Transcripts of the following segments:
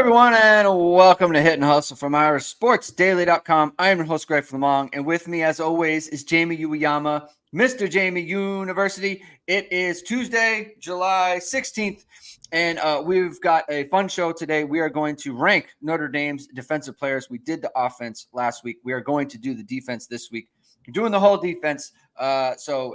everyone, and welcome to Hit and Hustle from IrishSportsDaily.com. I am your host, Greg Flamong, and with me, as always, is Jamie Uwayama, Mr. Jamie University. It is Tuesday, July 16th, and we've got a fun show today. We are going to rank Notre Dame's defensive players. We did the offense last week. We are going to do the defense this week. We're doing the whole defense, so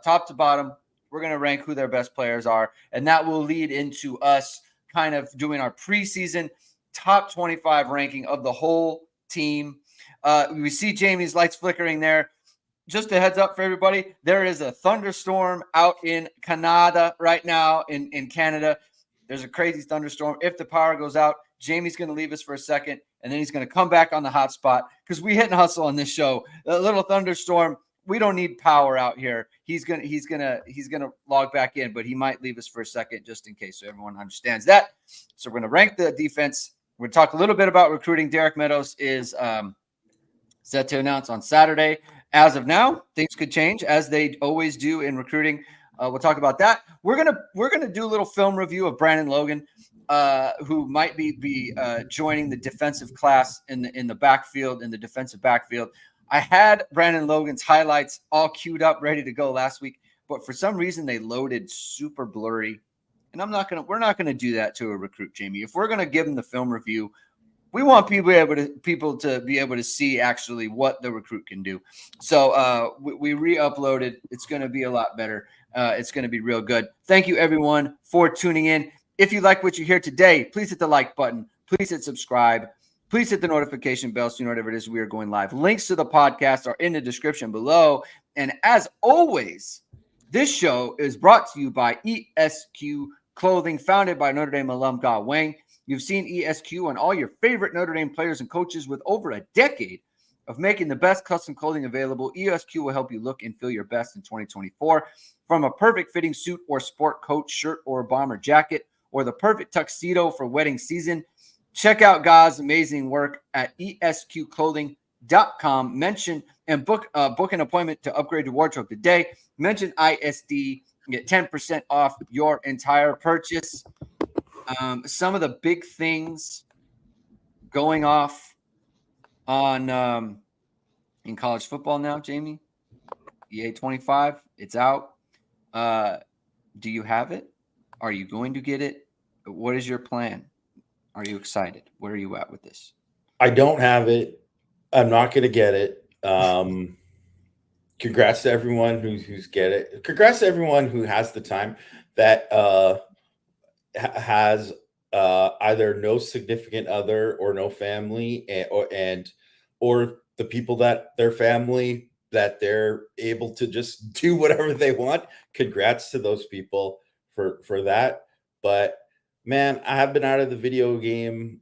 top to bottom, we're going to rank who their best players are, and that will lead into us kind of doing our preseason top 25 ranking of the whole team. We see Jamie's lights flickering there. Just a heads up for everybody, there is a thunderstorm out in Canada right now, in Canada. There's a crazy thunderstorm. If the power goes out, Jamie's going to leave us for a second, and then he's going to come back on the hot spot because we hit and hustle on this show. A little thunderstorm. We don't need power out here. He's gonna log back in, but he might leave us for a second just in case, so everyone understands that. So we're gonna rank the defense. We're gonna talk a little bit about recruiting. Derek Meadows is set to announce on Saturday. As of now, things could change as they always do in recruiting. We'll talk about that. We're gonna do a little film review of Brandon Logan, who might be joining the defensive class in the backfield, in the defensive backfield. I had Brandon Logan's highlights all queued up, ready to go last week, but for some reason they loaded super blurry. And we're not gonna do that to a recruit, Jamie. If we're gonna give them the film review, we want people to be able to see actually what the recruit can do. So we re-uploaded. It's gonna be a lot better. It's gonna be real good. Thank you everyone for tuning in. If you like what you hear today, please hit the like button. Please hit subscribe. Please hit the notification bell so you know whatever it is we are going live. Links to the podcast are in the description below. And as always, this show is brought to you by ESQ Clothing, founded by Notre Dame alum Ge Wang. You've seen ESQ on all your favorite Notre Dame players and coaches with over a decade of making the best custom clothing available. ESQ will help you look and feel your best in 2024. From a perfect fitting suit or sport coat, shirt, or bomber jacket, or the perfect tuxedo for wedding season, check out Ge's amazing work at esqclothing.com. Mention and book an appointment to upgrade your wardrobe today. Mention ISD and get 10% off your entire purchase. Some of the big things going off on in college football now, Jamie. EA 25, it's out. Do you have it? Are you going to get it? What is your plan? Are you excited? Where are you at with this? I don't have it. I'm not going to get it. Congrats to everyone who's get it. Congrats to everyone who has the time that has either no significant other or no family, or the people that their family that they're able to just do whatever they want. Congrats to those people for that. But man, I have been out of the video game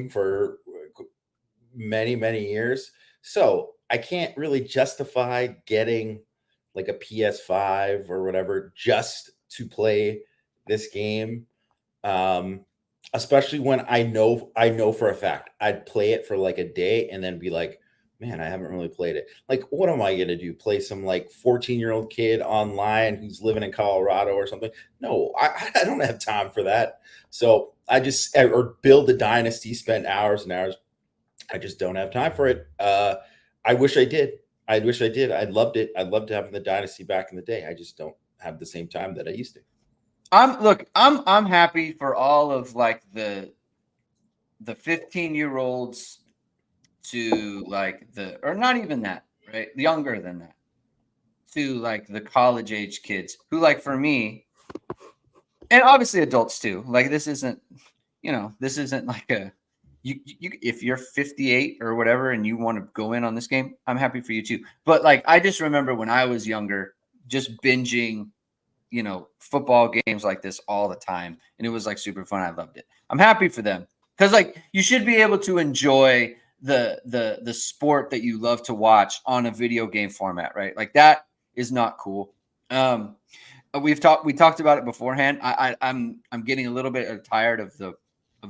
for many, many years. So I can't really justify getting like a PS5 or whatever just to play this game. Especially when I know for a fact I'd play it for like a day and then be like, man, I haven't really played it. Like, what am I going to do? Play some like 14-year-old kid online who's living in Colorado or something? No, I don't have time for that. So or build a dynasty, spend hours and hours. I just don't have time for it. I wish I did. I loved it. I'd love to have the dynasty back in the day. I just don't have the same time that I used to. I'm happy for all of like the 15-year-olds to like or not even that, right? Younger than that, to like the college age kids who, like, for me, and obviously adults too. Like, this isn't like you if you're 58 or whatever and you want to go in on this game, I'm happy for you too. But like, I just remember when I was younger, just binging, football games like this all the time, and it was like super fun. I loved it. I'm happy for them because like you should be able to enjoy the sport that you love to watch on a video game format, right? Like, that is not cool. We talked about it beforehand. I'm getting a little bit tired of the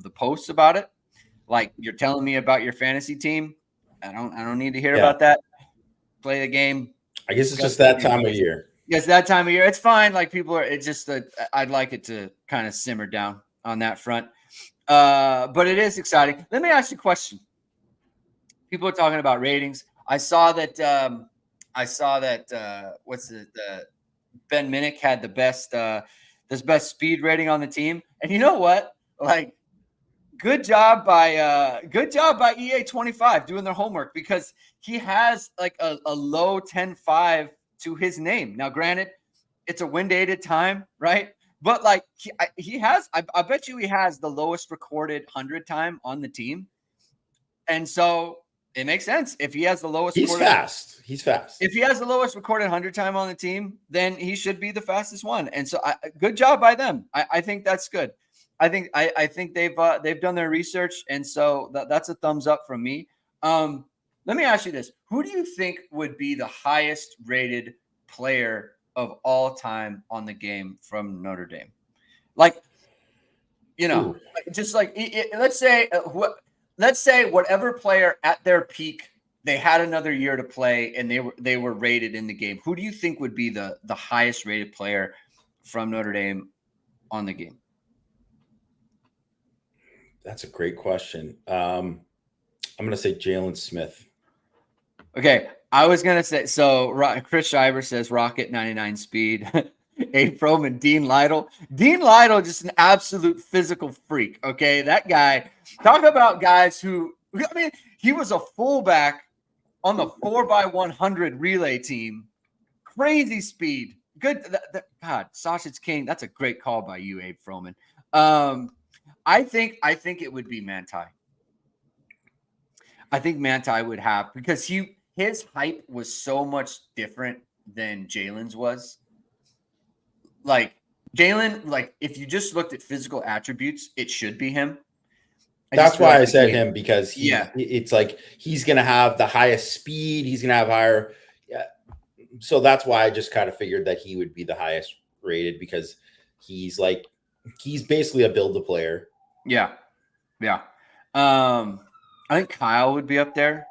posts about it. Like, you're telling me about your fantasy team. I don't need to hear about that. Play the game. I guess it's just that time of year. Yes, that time of year. It's fine. Like, people are. It's just that I'd like it to kind of simmer down on that front. But it is exciting. Let me ask you a question. People are talking about ratings. I saw that. What's it? Ben Minnick had the best this best speed rating on the team. And you know what? Like, good job by EA25 doing their homework, because he has like a low 10.5 to his name. Now, granted, it's a wind aided time, right? But like he has, I bet you he has the lowest recorded 100 time on the team. And so it makes sense if he has the lowest. He's fast. He's fast. If he has the lowest recorded 100 time on the team, then he should be the fastest one. And so, good job by them. I think that's good. I think they've done their research, and so that's a thumbs up from me. Let me ask you this: who do you think would be the highest rated player of all time on the game from Notre Dame? Like, just like let's say whatever player at their peak, they had another year to play and they were rated in the game. Who do you think would be the highest rated player from Notre Dame on the game? That's a great question. I'm going to say Jalen Smith. Okay, I was going to say, so Chris Shiver says Rocket 99 speed. Abe Froman, Dean Lytle. Dean Lytle, just an absolute physical freak. Okay, that guy. Talk about guys who, I mean, he was a fullback on the 4x100 relay team. Crazy speed. Good. God, Sausage King. That's a great call by you, Abe Froman. I think it would be Manti. I think Manti would have, because his hype was so much different than Jalen's was. Like Jalen, like if you just looked at physical attributes, it should be him. That's why I said him, because it's like he's going to have the highest speed. He's going to have higher. Yeah. So that's why I just kind of figured that he would be the highest rated, because he's basically a build a player. Yeah. Yeah. I think Kyle would be up there.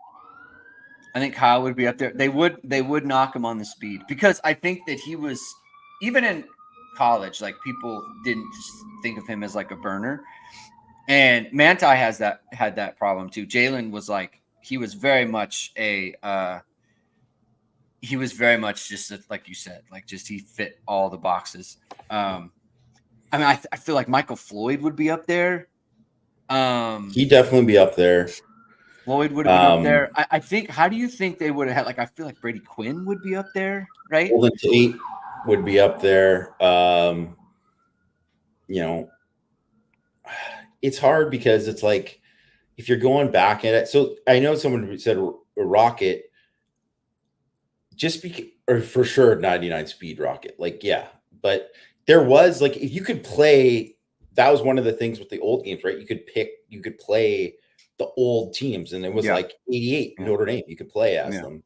They would knock him on the speed, because I think that he was, even in college, like people didn't think of him as like a burner. And Manti had that problem too. Jalen was like, he was very much just like you said, like just he fit all the boxes. I mean, I feel like Michael Floyd would be up there. He'd definitely be up there. Floyd would have been up there. I think. How do you think they would have had? Like, I feel like Brady Quinn would be up there, right? Golden Tate would be up there. It's hard, because it's like, if you're going back at it. So I know someone said Rocket, or for sure 99 speed Rocket. Like, yeah, but there was, like, if you could play, that was one of the things with the old games, right? You could play the old teams, and it was like 88 Notre Dame. You could play as them.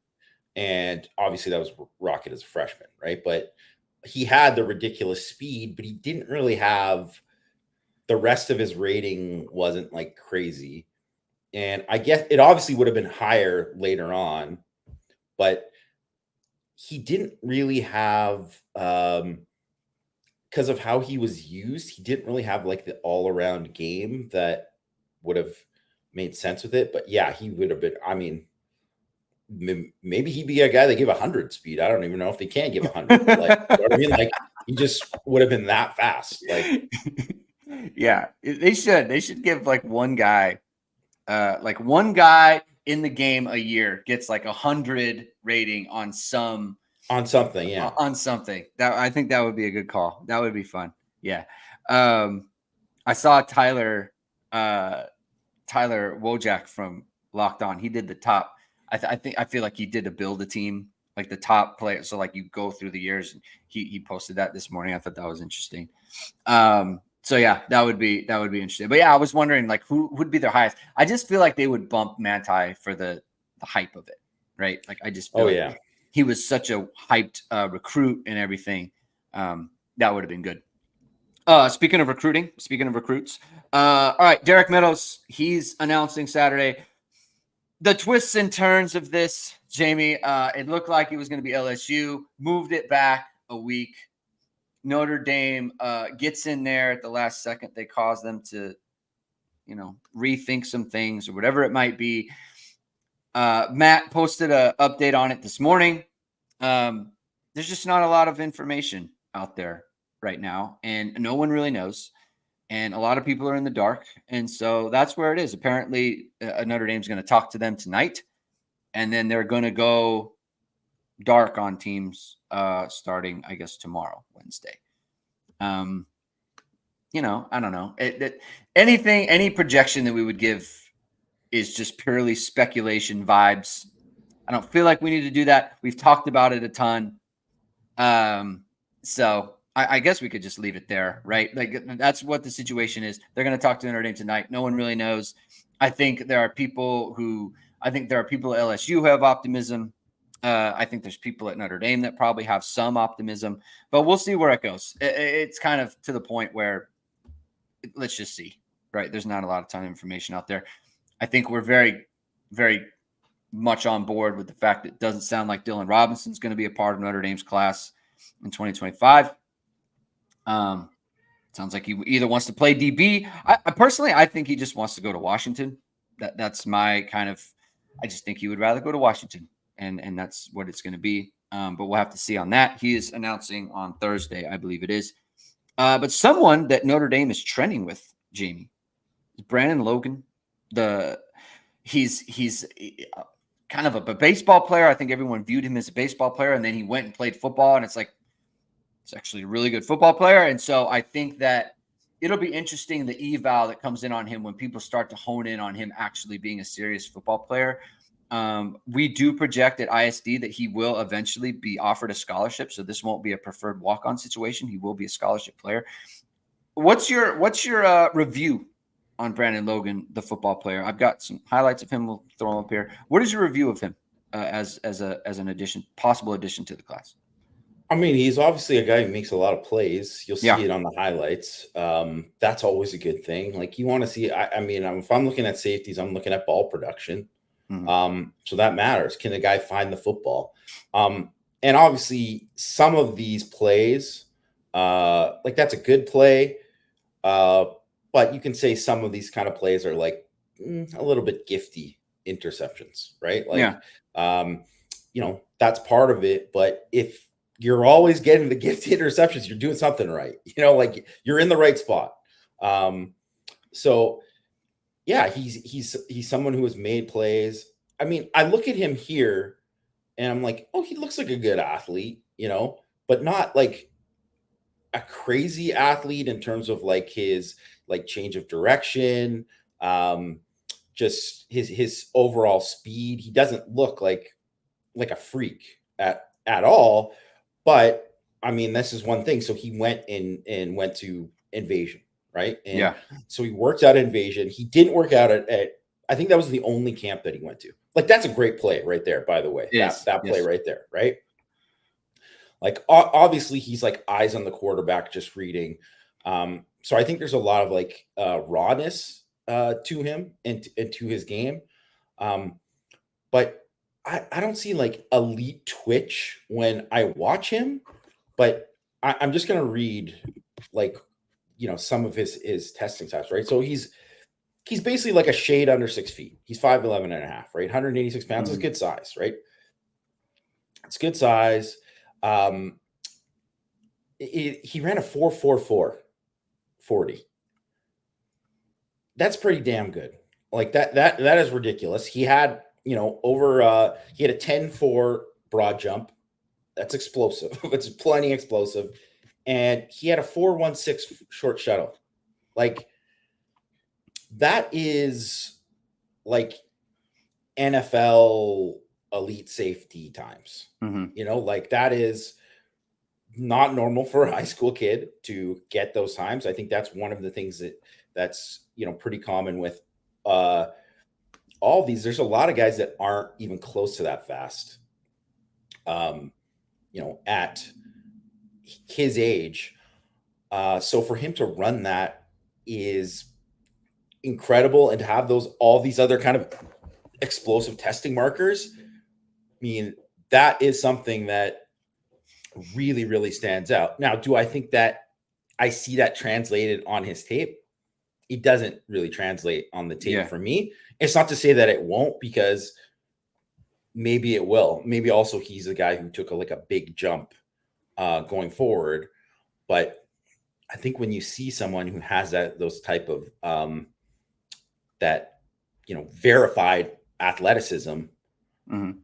And obviously that was Rocket as a freshman, right? But he had the ridiculous speed, but he didn't really have, the rest of his rating wasn't like crazy. And I guess it obviously would have been higher later on, but he didn't really have, because of how he was used, he didn't really have like the all-around game that would have made sense with it. But yeah, he would have been, I mean, maybe he'd be a guy that give 100 speed. I don't even know if they can give 100. Like, you know what I mean? Like, he just would have been that fast. Like, yeah, they should give like one guy in the game a year gets like 100 rating on something. Yeah, on something. That, I think that would be a good call. That would be fun. Yeah. I saw Tyler Wojak from Locked On. He did the top. I feel like he did a build a team, like the top player. So like you go through the years. He posted that this morning. I thought that was interesting. So yeah, that would be interesting. But yeah, I was wondering like who would be their highest. I just feel like they would bump Manti for the hype of it, right? Like I just feel like he was such a hyped recruit and everything. That would have been good. Speaking of recruits, all right, Derek Meadows, he's announcing Saturday. The twists and turns of this, Jamie, it looked like he was going to be LSU, moved it back a week. Notre Dame gets in there at the last second. They cause them to rethink some things or whatever it might be. Matt posted an update on it this morning. There's just not a lot of information out there right now, and no one really knows. And a lot of people are in the dark. And so that's where it is. Apparently, Notre Dame's going to talk to them tonight, and then they're going to go dark on teams starting, I guess, tomorrow, Wednesday. I don't know. Any projection that we would give is just purely speculation vibes. I don't feel like we need to do that. We've talked about it a ton. So I guess we could just leave it there, right? Like that's what the situation is. They're going to talk to Notre Dame tonight. No one really knows. I think there are people at LSU who have optimism. I think there's people at Notre Dame that probably have some optimism, but we'll see where it goes. It's kind of to the point where let's just see, right? There's not a lot of ton of information out there. I think we're very, very much on board with the fact that it doesn't sound like Dylan Robinson's going to be a part of Notre Dame's class in 2025. Sounds like he either wants to play DB. I think he just wants to go to Washington. That's my kind of. I just think he would rather go to Washington, and that's what it's going to be. But we'll have to see on that. He is announcing on Thursday, I believe it is. But someone that Notre Dame is trending with, Jamie, is Brandon Logan. He's kind of a baseball player. I think everyone viewed him as a baseball player, and then he went and played football, and it's actually a really good football player. And so I think that it'll be interesting, the eval that comes in on him when people start to hone in on him actually being a serious football player. We do project at ISD that he will eventually be offered a scholarship. So this won't be a preferred walk-on situation. He will be a scholarship player. What's your review on Brandon Logan, the football player? I've got some highlights of him. We'll throw him up here. What is your review of him as an possible addition to the class? I mean, he's obviously a guy who makes a lot of plays. You'll see it on the highlights. That's always a good thing. Like you want to see. I mean, if I'm looking at safeties, I'm looking at ball production. Mm-hmm. So that matters. Can the guy find the football? And obviously, some of these plays, like that's a good play. But you can say some of these kind of plays are like a little bit gifty interceptions, right? Like, that's part of it. But if you're always getting the gifty interceptions, you're doing something right. Like you're in the right spot. So yeah, he's someone who has made plays. I mean, I look at him here and I'm like, oh, he looks like a good athlete, but not like a crazy athlete in terms of like his like change of direction, just his overall speed. He doesn't look like a freak at all. But I mean, this is one thing. So he went to Invasion, right? And so he worked out at Invasion. He didn't work out at I think that was the only camp that he went to. Like that's a great play right there, by the way. That play right there, right? Like obviously he's like eyes on the quarterback, just reading. So I think there's a lot of like rawness to him and to his game. But I don't see like elite twitch when I watch him, but I'm just gonna read like some of his testing types, right? So he's basically like a shade under 6 feet. He's 5'11" and a half, right? 186 pounds is good size, right? It's good size. He ran a 4.44 40. That's pretty damn good. Like that is ridiculous. He had he had a 10.4 broad jump. That's explosive. It's plenty explosive. And he had a 4.16 short shuttle. Like that is like NFL elite safety times. Mm-hmm. Like that is not normal for a high school kid to get those times. I think that's one of the things that's pretty common with all these. There's a lot of guys that aren't even close to that fast. At his age. So for him to run that is incredible, and to have all these other kind of explosive testing markers, I mean, that is something that really, really stands out. Now, do I think that I see that translated on his tape? it doesn't really translate on the tape Yeah. for me. It's not to say that it won't, because maybe it will. Maybe also he's a guy who took a big jump going forward. But I think when you see someone who has those type of that verified athleticism, Mhm.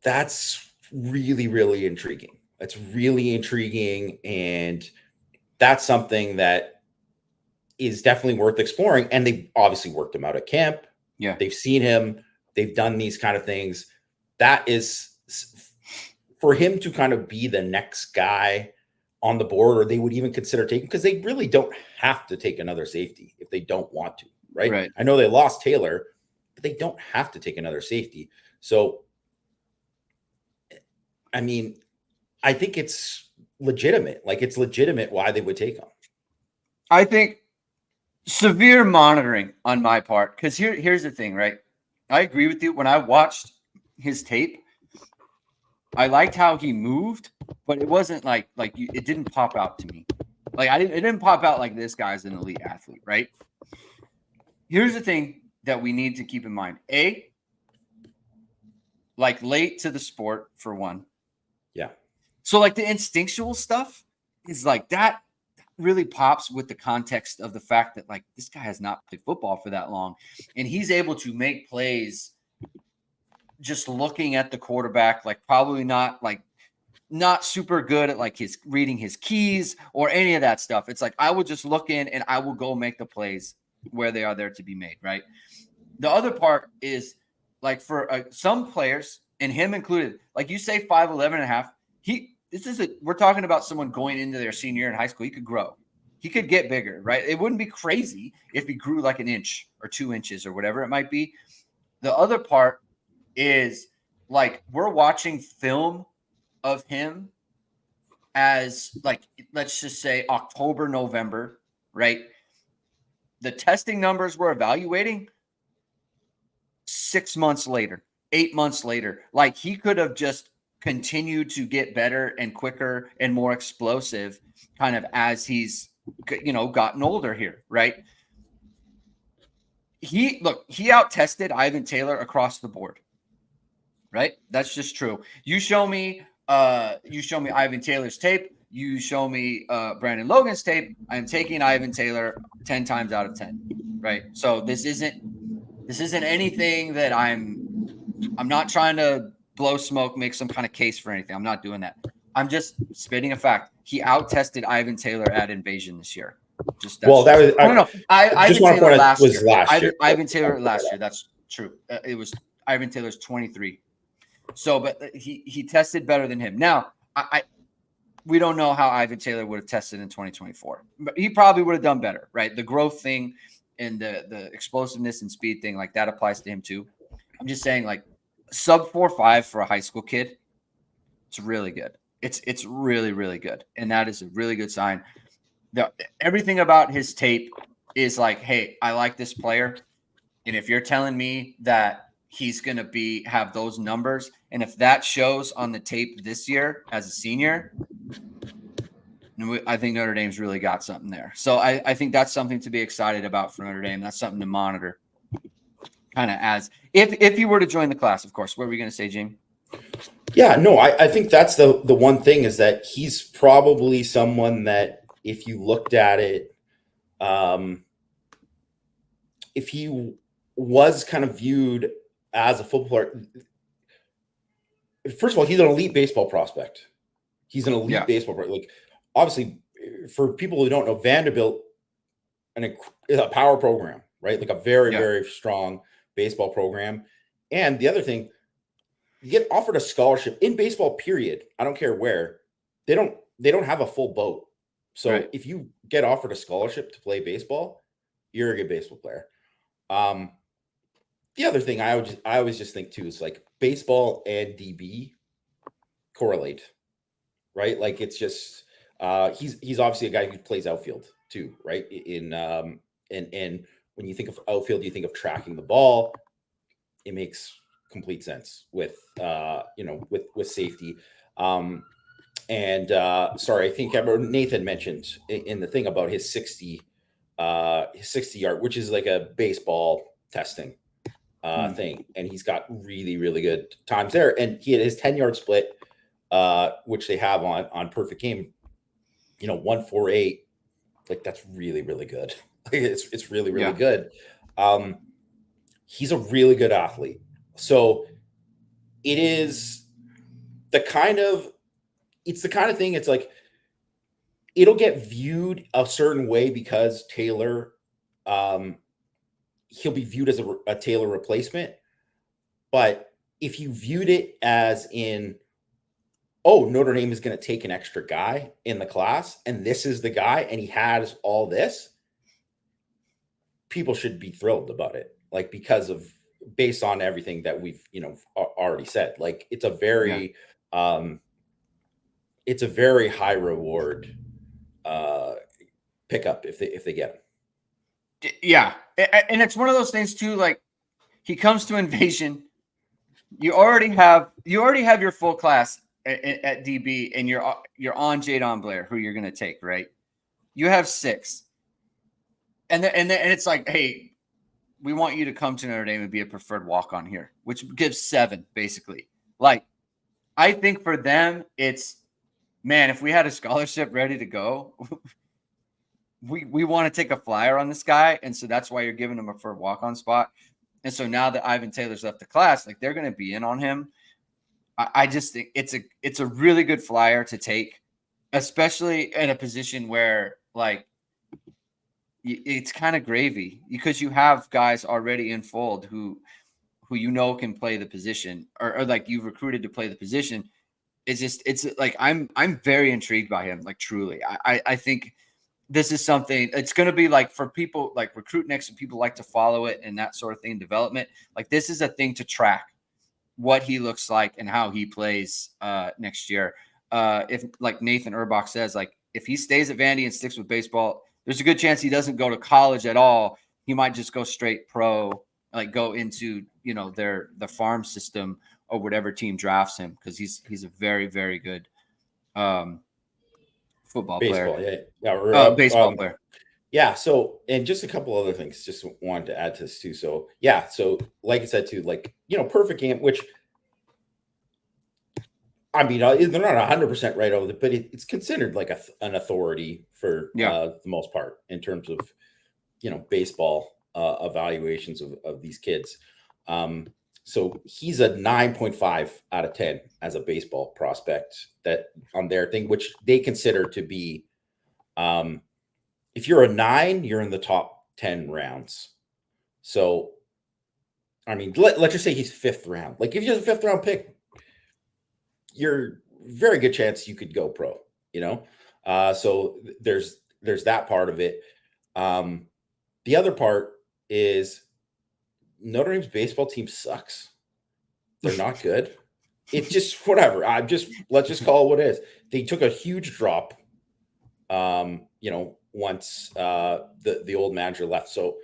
that's really, really intriguing. That's really intriguing, and that's something that is definitely worth exploring. And they've obviously worked him out at camp. Yeah. They've seen him. They've done these kind of things. That is for him to kind of be the next guy on the board, or they would even consider taking, because they really don't have to take another safety if they don't want to, right? Right. I know they lost Taylor, but they don't have to take another safety. So, I mean, I think it's legitimate. Like, it's legitimate why they would take him. I think severe monitoring on my part, because here's the thing, right? I agree with you. When I watched his tape, I liked how he moved, but it wasn't it didn't pop out to me. It didn't pop out like this guy's an elite athlete, right? Here's the thing that we need to keep in mind. Late to the sport, for one. Yeah. So the instinctual stuff is that really pops with the context of the fact that this guy has not played football for that long, and he's able to make plays just looking at the quarterback, probably not super good at his reading his keys or any of that stuff. It's I will just look in and I will go make the plays where they are there to be made, right? The other part is for some players, and him included, you say 5'11" and a half, we're talking about someone going into their senior year in high school. He could grow. He could get bigger, right? It wouldn't be crazy if he grew an inch or 2 inches or whatever it might be. The other part is we're watching film of him as let's just say October, November, right? The testing numbers we're evaluating 6 months later, 8 months later. He could have just continued to get better and quicker and more explosive kind of as he's gotten older here, right? He out-tested Ivan Taylor across the board, right? That's just true. You show me Ivan Taylor's tape, you show me Brandon Logan's tape, I'm taking Ivan Taylor 10 times out of 10, right? So this isn't anything that I'm not trying to blow smoke, make some kind of case for anything. I'm not doing that. I'm just spitting a fact. He out-tested Ivan Taylor at Invasion this year. I don't know. Ivan Taylor last year. Ivan Taylor last year. That's true. It was Ivan Taylor's 23. So, but he tested better than him. Now, we don't know how Ivan Taylor would have tested in 2024, but he probably would have done better, right? The growth thing and the explosiveness and speed thing, that applies to him too. I'm just saying, sub 4.5 for a high school kid, it's really good. It's really, really good, and that is a really good sign. Everything about his tape is hey, I like this player, and if you're telling me that he's going to have those numbers, and if that shows on the tape this year as a senior, I think Notre Dame's really got something there. So I think that's something to be excited about for Notre Dame. That's something to monitor. Kind of as if you were to join the class, of course. What were we going to say, Jamie? Yeah, no, I think that's the one thing, is that he's probably someone that if you looked at it, if he was kind of viewed as a football player, first of all, he's an elite baseball prospect. He's an elite baseball player. Obviously, for people who don't know, Vanderbilt is a power program, right? A very, very strong baseball program. And the other thing, you get offered a scholarship in baseball, period. I don't care where. They don't have a full boat. So if you get offered a scholarship to play baseball, you're a good baseball player. The other thing I always just think too is baseball and DB correlate, right? It's just he's obviously a guy who plays outfield too, right? And when you think of outfield, you think of tracking the ball. It makes complete sense with with safety. Sorry, I think Nathan mentioned in the thing about his 60 his 60-yard, which is like a baseball testing Hmm. thing, and he's got really, really good times there. And he had his 10-yard split, which they have on Perfect Game, 148. Like that's really, really good. It's really, really Yeah. good. He's a really good athlete. So it is the kind of it's the kind of thing. It's like it'll get viewed a certain way because Taylor, um, he'll be viewed as a Taylor replacement. But if you viewed it as in, oh, Notre Dame is going to take an extra guy in the class, and this is the guy, and he has all this, people should be thrilled about it. Like because of based on everything that we've already said. Like Yeah. um, it's a very high reward uh, pickup if they get him. Yeah. And it's one of those things too, like he comes to Invasion. You already have your full class at DB, and you're on Jadon Blair, who you're going to take, right? You have 6, and it's like, hey, we want you to come to Notre Dame and be a preferred walk on here, which gives 7 basically. Like, I think for them, it's man, if we had a scholarship ready to go, we want to take a flyer on this guy, and so that's why you're giving him a preferred walk on spot. And so now that Ivan Taylor's left the class, like they're going to be in on him. I just think it's a really good flyer to take, especially in a position where like it's kind of gravy because you have guys already in fold who can play the position or like you've recruited to play the position. It's like I'm very intrigued by him. Like truly, I think this is something. It's going to be like for people like recruit next and people like to follow it and that sort of thing. Development, like this is a thing to track what he looks like and how he plays next year. If like Nathan Erbach says, like if he stays at Vandy and sticks with baseball, there's a good chance he doesn't go to college at all. He might just go straight pro, like go into the farm system or whatever team drafts him because he's a very very good um, football player, Baseball, yeah, yeah, baseball player. yeah. So, and just a couple other things, just wanted to add to this too. So, yeah, so like I said too, like Perfect Game, which I mean, they're not 100% right over it, but it's considered like an authority for Yeah, the most part in terms of baseball evaluations of these kids. So he's a 9.5 out of 10 as a baseball prospect that on their thing, which they consider to be, if you're a 9, you're in the top 10 rounds. So, I mean, let's just say he's 5th round. Like if you're the 5th round pick, you're very good chance you could go pro, so there's that part of it. The other part is Notre Dame's baseball team sucks. They're not good. It's just whatever. Let's just call it what it is. They took a huge drop, once the old manager left. So,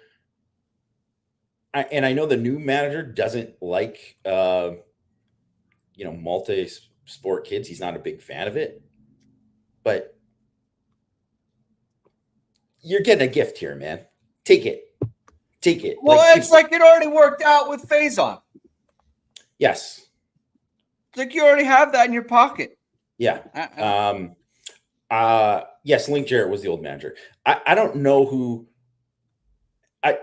I know the new manager doesn't like multi-sport kids. He's not a big fan of it, but you're getting a gift here, man. Take it. well, it's like it already worked out with Faison. Yes. It's like you already have that in your pocket. Yeah. Yes, Link Jarrett was the old manager. I don't know who I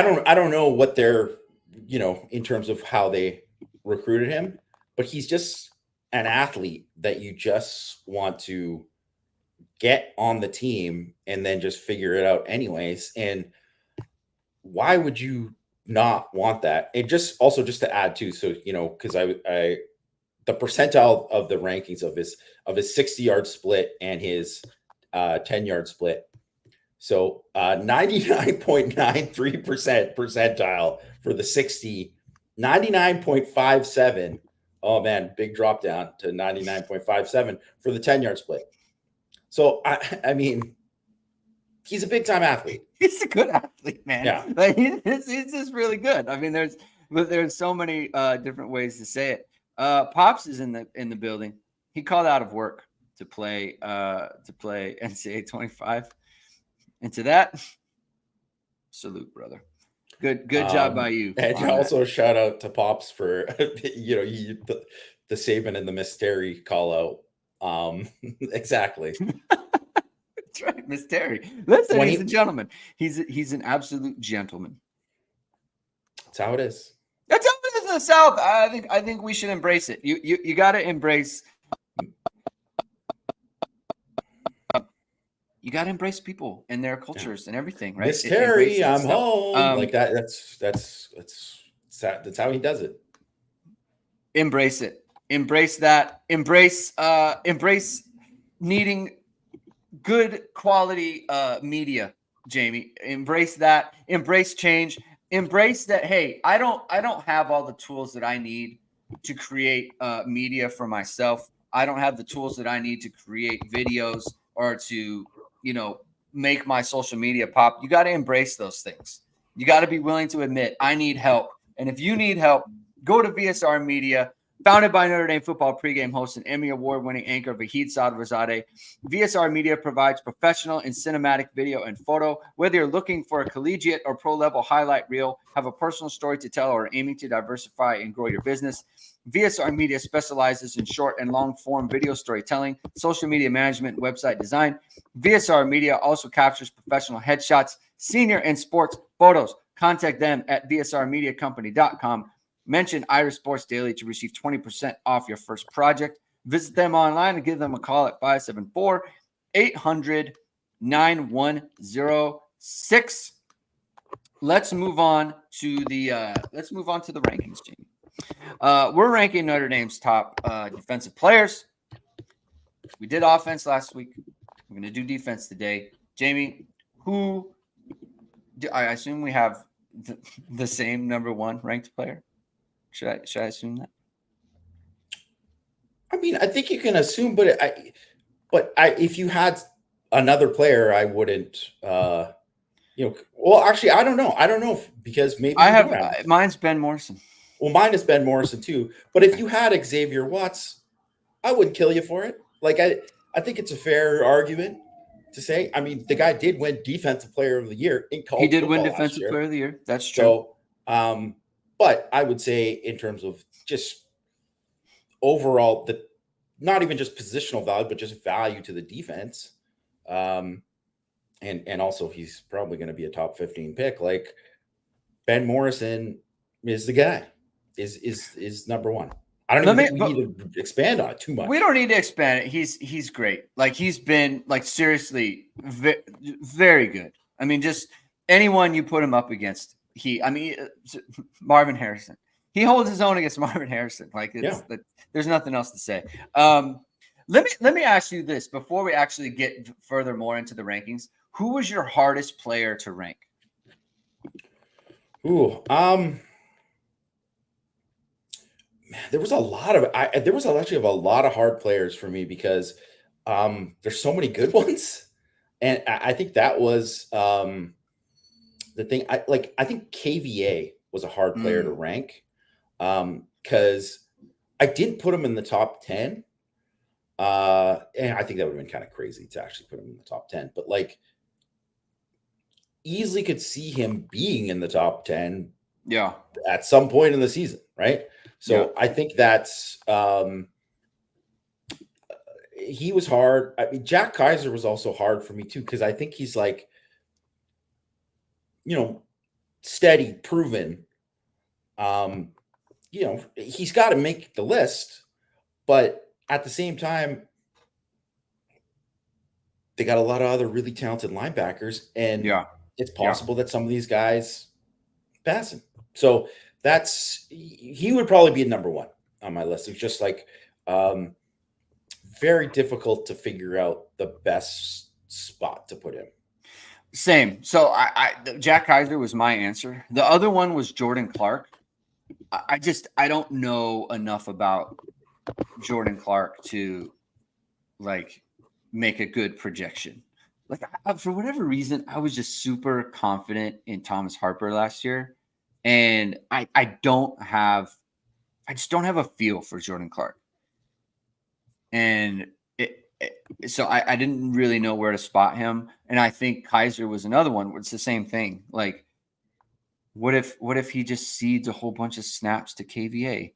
don't know what they're, in terms of how they recruited him, but he's just an athlete that you just want to get on the team and then just figure it out anyways. And why would you not want that? It just also just to add too, so because I the percentile of the rankings of his 60-yard split and his 10-yard split. So 99.93% percentile for the 60, 99.57. Oh man, big drop down to 99.57 for the 10-yard split. So I mean, he's a big time athlete. He's a good athlete, man. Yeah. Like he's just really good. I mean, there's so many different ways to say it. Pops is in the building. He called out of work to play NCAA 25. And to that, salute, brother. Good job by you. And also a shout out to Pops for the Saban and the Miss Terry call out. Exactly. That's right, Miss Terry. Listen, he's a gentleman. He's an absolute gentleman. That's how it is. That's how it is in the South. I think we should embrace it. You got to embrace. You got to embrace people and their cultures and everything, right? Miss Terry, I'm stuff. home. Like that. That's how he does it. Embrace it. Embrace that. Embrace needing good quality media, Jamie. Embrace that. Embrace change. Embrace that. Hey, I don't have all the tools that I need to create media for myself. I don't have the tools that I need to create videos or to make my social media pop. You got to embrace those things. You got to be willing to admit I need help. And if you need help, go to VSR Media, founded by Notre Dame football pregame host and Emmy award-winning anchor Vahid Sadrazadeh. VSR Media provides professional and cinematic video and photo. Whether you're looking for a collegiate or pro-level highlight reel, have a personal story to tell, or aiming to diversify and grow your business, VSR Media specializes in short and long-form video storytelling, social media management, and website design. VSR Media also captures professional headshots, senior and sports photos. Contact them at vsrmediacompany.com. Mention Irish Sports Daily to receive 20% off your first project. Visit them online and give them a call at 574-800-9106. Let's move on to the rankings, Jamie. We're ranking Notre Dame's top defensive players. We did offense last week. We're going to do defense today. Jamie, I assume we have the same number one ranked player? Should I assume that? I mean, I think you can assume, but if you had another player, I wouldn't. Well, actually, I don't know. I don't know because maybe I have mine's Ben Morrison. Well, mine is Ben Morrison too. But if you had Xavier Watts, I wouldn't kill you for it. Like I think it's a fair argument to say. I mean, the guy did win Defensive Player of the Year in college. He did win Defensive Player of the Year. That's true. So, but I would say in terms of just overall, not even just positional value, but just value to the defense. And also he's probably going to be a top 15 pick. Like Ben Morrison is the guy, is number one. I don't even think we need to expand on it too much. We don't need to expand it. He's great. Like he's been like seriously very good. I mean, just anyone you put him up against. Marvin Harrison. He holds his own against Marvin Harrison. Like there's nothing else to say. Let me ask you this before we actually get further more into the rankings. Who was your hardest player to rank? There was actually a lot of hard players for me because there's so many good ones, and I think that was the thing. I think KVA was a hard player to rank because I didn't put him in the top 10. And I think that would have been kind of crazy to actually put him in the top 10, but like easily could see him being in the top 10 at some point in the season, right? So I think that's he was hard. I mean, Jack Kaiser was also hard for me too, because I think he's like, steady, proven. He's got to make the list, but at the same time, they got a lot of other really talented linebackers, and it's possible that some of these guys pass him. So he would probably be number one on my list. It's just like very difficult to figure out the best spot to put him. Same. So Jack Kaiser was my answer. The other one was Jordan Clark. I don't know enough about Jordan Clark to like make a good projection. Like for whatever reason, I was just super confident in Thomas Harper last year, and I just don't have a feel for Jordan Clark. And so I didn't really know where to spot him, and I think Kaiser was another one where it's the same thing. Like, what if he just cedes a whole bunch of snaps to KVA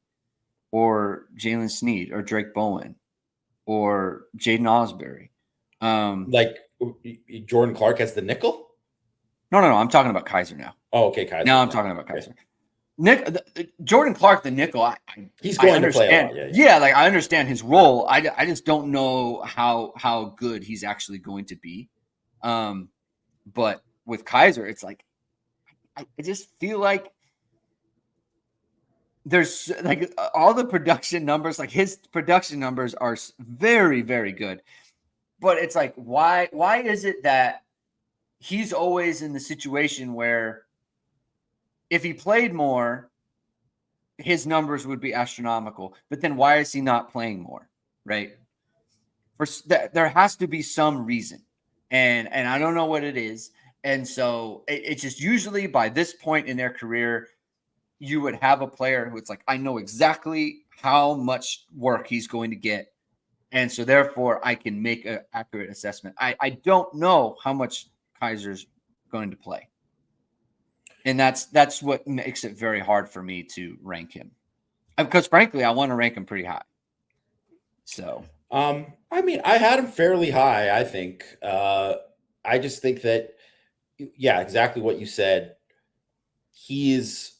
or Jalen Sneed or Drake Bowen or Jaden Osbury? Like Jordan Clark as the nickel? No. I'm talking about Kaiser now. Oh, okay, Kaiser. Now I'm talking about Kaiser. Jordan Clark, the nickel. He's going to play a lot. Yeah, like I understand his role. I just don't know how good he's actually going to be. But with Kaiser, it's like I just feel like there's like all the production numbers, like his production numbers are very, very good. But it's like, why is it that he's always in the situation where if he played more, his numbers would be astronomical, but then why is he not playing more? Right. There has to be some reason. And I don't know what it is. And so it's just usually by this point in their career, you would have a player who it's like, I know exactly how much work he's going to get. And so therefore I can make an accurate assessment. I don't know how much Kaiser's going to play. And that's what makes it very hard for me to rank him. Because frankly, I want to rank him pretty high. So I mean, I had him fairly high, I think. I just think that, yeah, exactly what you said. He's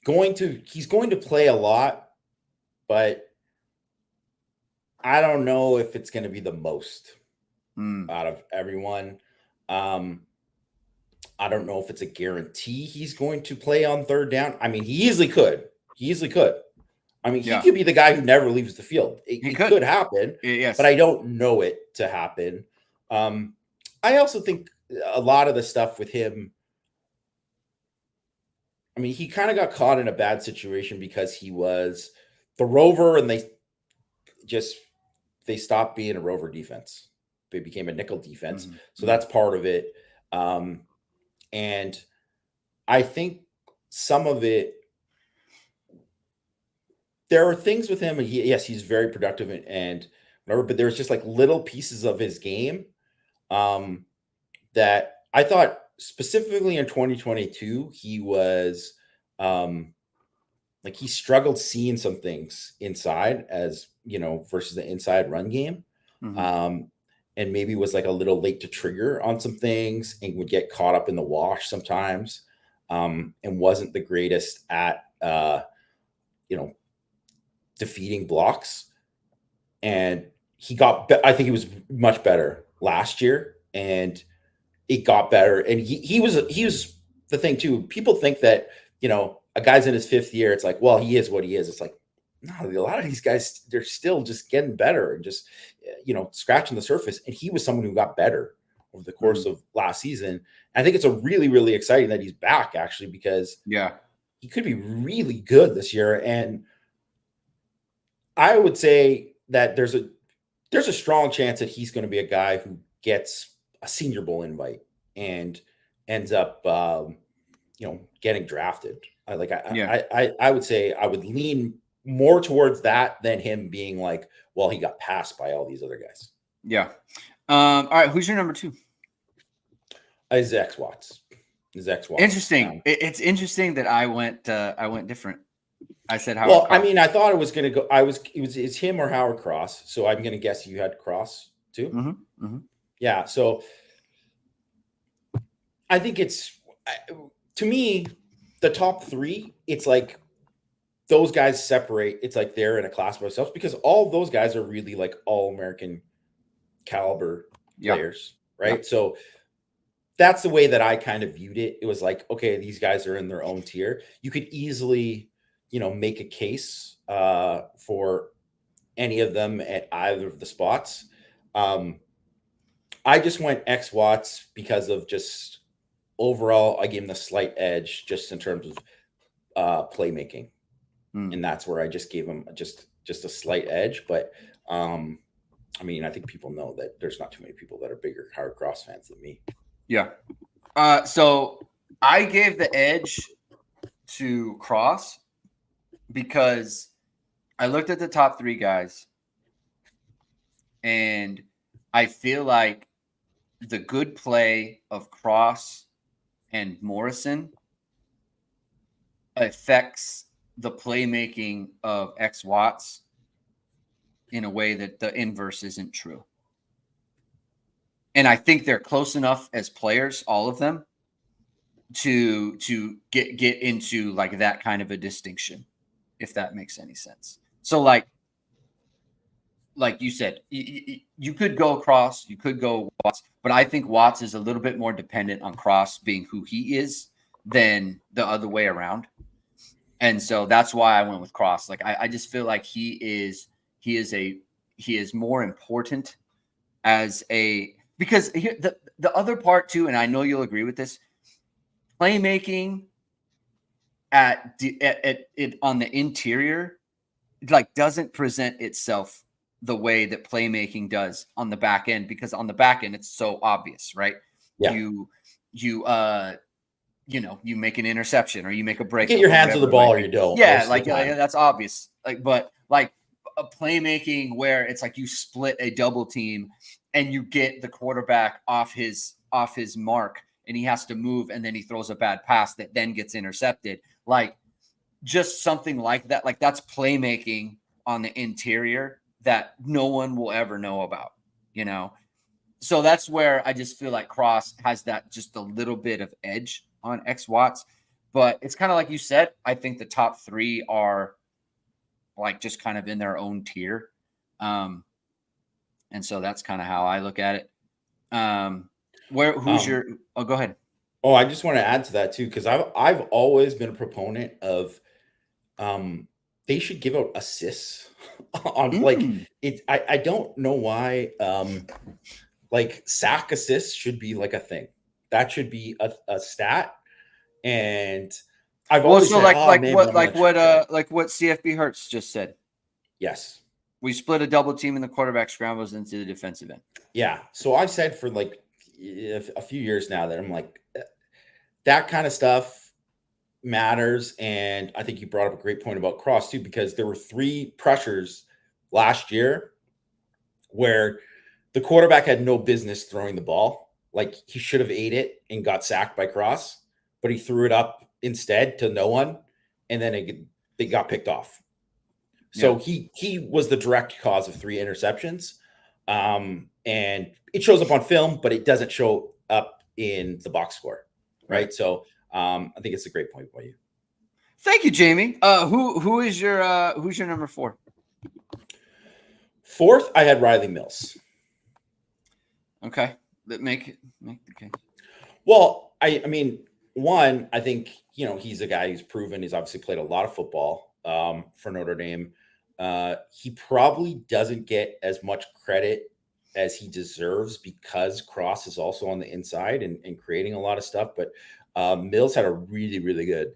going to play a lot, but I don't know if it's going to be the most out of everyone. I don't know if it's a guarantee he's going to play on third down. I mean, he easily could. I mean, he could be the guy who never leaves the field. It could happen, yes, but I don't know it to happen. I also think a lot of the stuff with him, I mean, he kind of got caught in a bad situation because he was the rover and they stopped being a rover defense. They became a nickel defense. Mm-hmm. So that's part of it. And I think some of it, there are things with him, and he's very productive and whatever, but there's just like little pieces of his game that I thought specifically in 2022, he was like he struggled seeing some things inside as, versus the inside run game. Mm-hmm. And maybe was like a little late to trigger on some things and would get caught up in the wash sometimes, and wasn't the greatest at, defeating blocks. And I think he was much better last year, and it got better. And he was the thing too. People think that, a guy's in his fifth year. It's like, well, he is what he is. It's like, no, a lot of these guys, they're still just getting better and just, scratching the surface. And he was someone who got better over the course of last season. And I think it's a really, really exciting that he's back, actually, because he could be really good this year. And I would say that there's a strong chance that he's going to be a guy who gets a Senior Bowl invite and ends up, getting drafted. I would say I would lean more towards that than him being like, well, he got passed by all these other guys. Yeah. All right. Who's your number two? Zach Watts. Interesting. It's interesting that I went different. I said Howard. Well, Cross. I mean, I thought it was going to go. It's him or Howard Cross. So I'm going to guess you had Cross too. Mm-hmm. Mm-hmm. Yeah. So I think to me, the top three, it's like those guys separate. It's like they're in a class by themselves because all those guys are really like all American caliber players, right? So that's the way that I kind of viewed it. It was like, okay, these guys are in their own tier. You could easily, make a case for any of them at either of the spots. I just went X Watts because of just overall, I gave him the slight edge just in terms of playmaking. And that's where I just gave him just a slight edge. But I mean, I think people know that there's not too many people that are bigger Howard Cross fans than me. Yeah. So I gave the edge to Cross because I looked at the top three guys And I feel like the good play of Cross and Morrison affects the playmaking of X Watts in a way that the inverse isn't true. And I think they're close enough as players, all of them, to get into like that kind of a distinction, if that makes any sense. So like you said, you could go Cross, you could go Watts, but I think Watts is a little bit more dependent on Cross being who he is than the other way around. And so that's why I went with Cross. Like I just feel like he is more important as a, because here the other part too, and I know you'll agree with this, playmaking at it on the interior like doesn't present itself the way that playmaking does on the back end, because on the back end it's so obvious, right? Yeah. You you make an interception or you make a break. Get your hands on the ball or you don't. Yeah, like that's obvious. Like, but like a playmaking where it's like you split a double team and you get the quarterback off his mark and he has to move and then he throws a bad pass that then gets intercepted. Like just something like that. Like that's playmaking on the interior that no one will ever know about, you know? So that's where I just feel like Cross has that just a little bit of edge on X Watts. But it's kind of like you said, I think the top three are like just kind of in their own tier. And so that's kind of how I look at it. Who's your, oh, go ahead. Oh, I just want to add to that too, because I've always been a proponent of they should give out assists on like it. I don't know why like sack assists should be like a thing. That should be a stat. And I've always said, like what CFB Hertz just said. Yes. We split a double team and the quarterback scrambles into the defensive end. Yeah. So I've said for like a few years now that I'm like, that kind of stuff matters. And I think you brought up a great point about Cross too, because there were 3 pressures last year where the quarterback had no business throwing the ball. Like he should have ate it and got sacked by Cross, but he threw it up instead to no one. And then it got picked off. So he was the direct cause of 3 interceptions. And it shows up on film, but it doesn't show up in the box score. Right. So I think it's a great point by you. Thank you, Jamie. Who's your number 4? 4th, I had Riley Mills. Okay. Make the case. Well, I mean, one, I think, he's a guy who's proven. He's obviously played a lot of football for Notre Dame. He probably doesn't get as much credit as he deserves because Cross is also on the inside and creating a lot of stuff. But Mills had a really, really good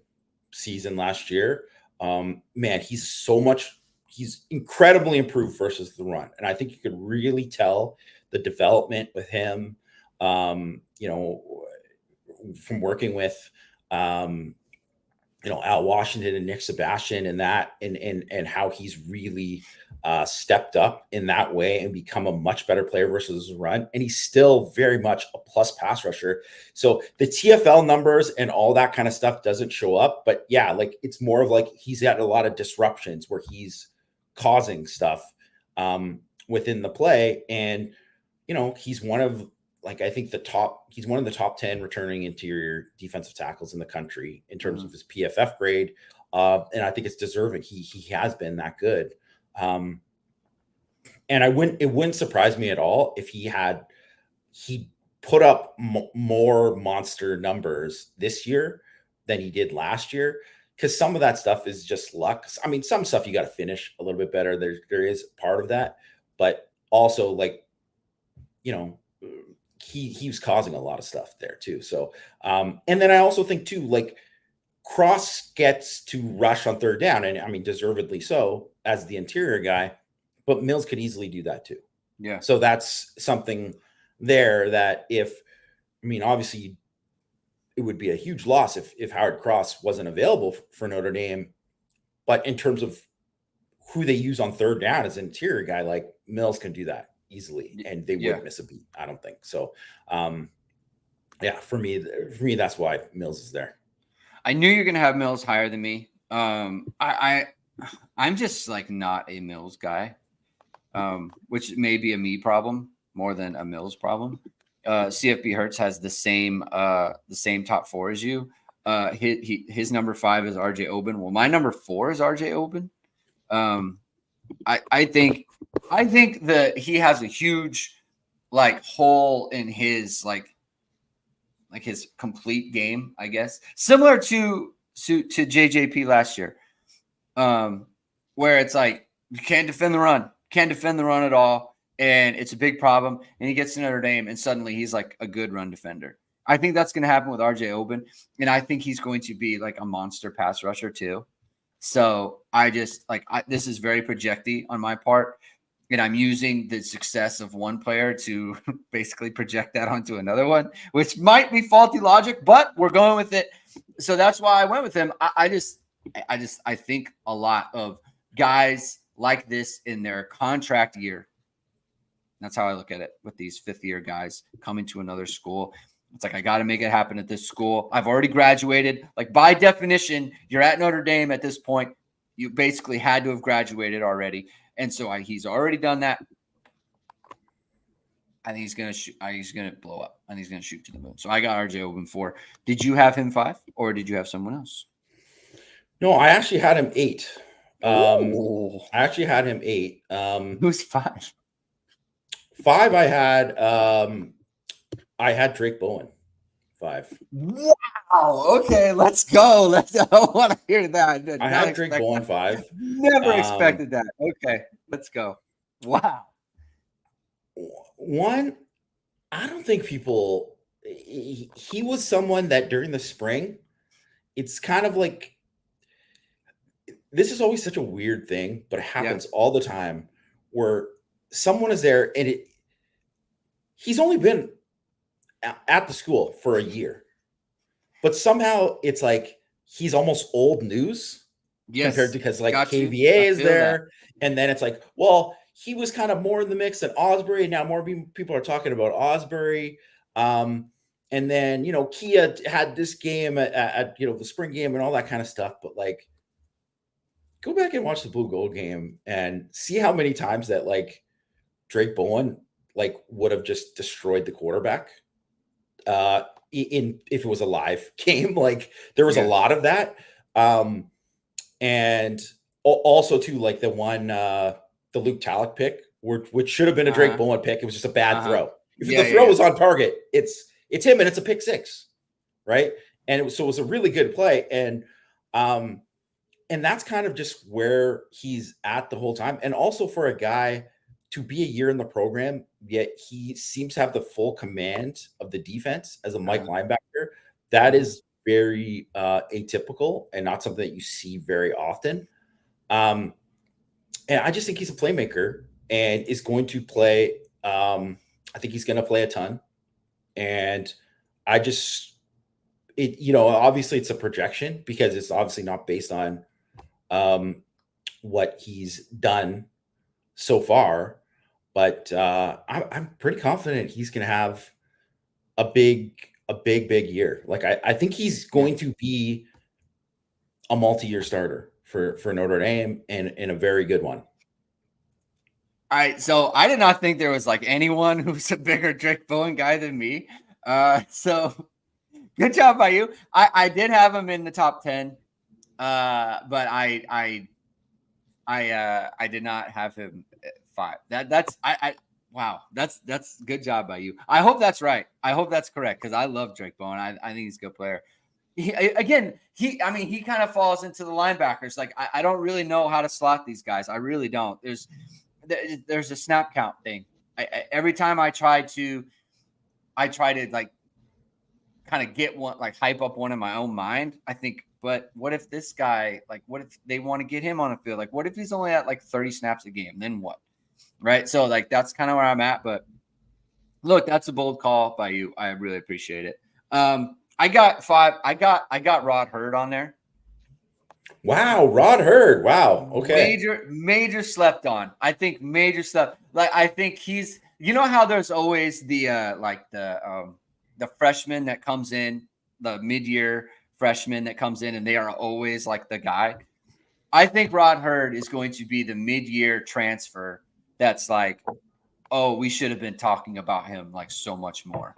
season last year. Man, he's incredibly improved versus the run. And I think you could really tell the development with him, from working with, Al Washington and Nick Sebastian and that, and how he's really stepped up in that way and become a much better player versus the run. And he's still very much a plus pass rusher. So the TFL numbers and all that kind of stuff doesn't show up, but yeah, like it's more of like, he's had a lot of disruptions where he's causing stuff within the play. And, he's one of, like, I think he's one of the top 10 returning interior defensive tackles in the country in terms of his PFF grade. And I think it's deserving. He has been that good. And it wouldn't surprise me at all if he put up more monster numbers this year than he did last year. Cause some of that stuff is just luck. I mean, some stuff you got to finish a little bit better. There is part of that, but also like, he was causing a lot of stuff there too. So, and then I also think too, like Cross gets to rush on 3rd down, and I mean, deservedly so as the interior guy, but Mills could easily do that too. Yeah. So that's something there that obviously it would be a huge loss if Howard Cross wasn't available for Notre Dame, but in terms of who they use on 3rd down as an interior guy, like Mills can do that easily, and they Yeah. wouldn't miss a beat. I don't think so. Yeah, for me, that's why Mills is there. I knew you're gonna have Mills higher than me. I'm just like not a Mills guy, which may be a me problem more than a Mills problem. CFB Hertz has the same top four as you. His number 5 is RJ Oben. Well, my number 4 is RJ Oben. I think that he has a huge like hole in his like his complete game, I guess, similar to JJP last year, where it's like you can't defend the run at all, and it's a big problem. And he gets to Notre Dame, and suddenly he's like a good run defender. I think that's going to happen with RJ Oben, and I think he's going to be like a monster pass rusher too. So I just this is very projecty on my part. And I'm using the success of one player to basically project that onto another one, which might be faulty logic, but we're going with it. So that's why I went with him. I think a lot of guys like this in their contract year. That's how I look at it with these 5th-year guys coming to another school. It's like, I got to make it happen at this school. I've already graduated. Like, by definition, you're at Notre Dame at this point. You basically had to have graduated already. And so he's already done that. I think he's going to shoot. He's going to blow up. I think he's going to shoot to the moon. So I got RJ Oben 4. Did you have him 5 or did you have someone else? No, I actually had him 8. I actually had him 8. Who's 5? 5, I had Drake Bowen 5. Wow. Okay, let's go. I want to hear that. I had Drake Bowen 5. Never expected that. Okay, let's go. Wow. One, I don't think people. He was someone that during the spring, it's kind of like, this is always such a weird thing, but it happens all the time where someone is there and he's only been at the school for a year, but somehow it's like he's almost old news compared to, because like KVA is there. And then it's like, well, he was kind of more in the mix than Osbury. And now more people are talking about Osbury. And then, Kia had this game at the spring game and all that kind of stuff. But like, go back and watch the blue gold game and see how many times that like Drake Bowen like would have just destroyed the quarterback if it was a live game. Like there was a lot of that. And also too, like the one, the Luke Talek pick, which should have been a Drake Bowen pick. It was just a bad throw. If the throw was on target, it's him and it's a pick 6. Right. And it was a really good play. And that's kind of just where he's at the whole time. And also for a guy to be a year in the program, yet he seems to have the full command of the defense as a Mike linebacker. That is very atypical and not something that you see very often. And I just think he's a playmaker and is going to play. I think he's going to play a ton. And obviously it's a projection because it's obviously not based on what he's done so far. But I'm pretty confident he's going to have a big year. Like I think he's going to be a multi-year starter for Notre Dame and a very good one. All right, so I did not think there was like anyone who's a bigger Drake Bowen guy than me. So good job by you. I did have him in the top 10, but I did not have him at 5. Wow, that's good job by you. I hope that's right. I hope that's correct because I love Drake Bowen. I think he's a good player. He kind of falls into the linebackers. Like I don't really know how to slot these guys. I really don't. There's a snap count thing. Every time I try to like kind of get one, like hype up one in my own mind. I think, but what if this guy, like, what if they want to get him on a field? Like, what if he's only at like 30 snaps a game? Then what? Right. So like, that's kind of where I'm at, but look, that's a bold call by you. I really appreciate it. I got 5. I got Rod Hurd on there. Wow, Rod Hurd. Wow. Okay. Major slept on. I think major slept. Like I think he's. You know how there's always the the freshman that comes in, the mid-year freshman that comes in, and they are always like the guy. I think Rod Hurd is going to be the mid-year transfer. That's like, oh, we should have been talking about him like so much more,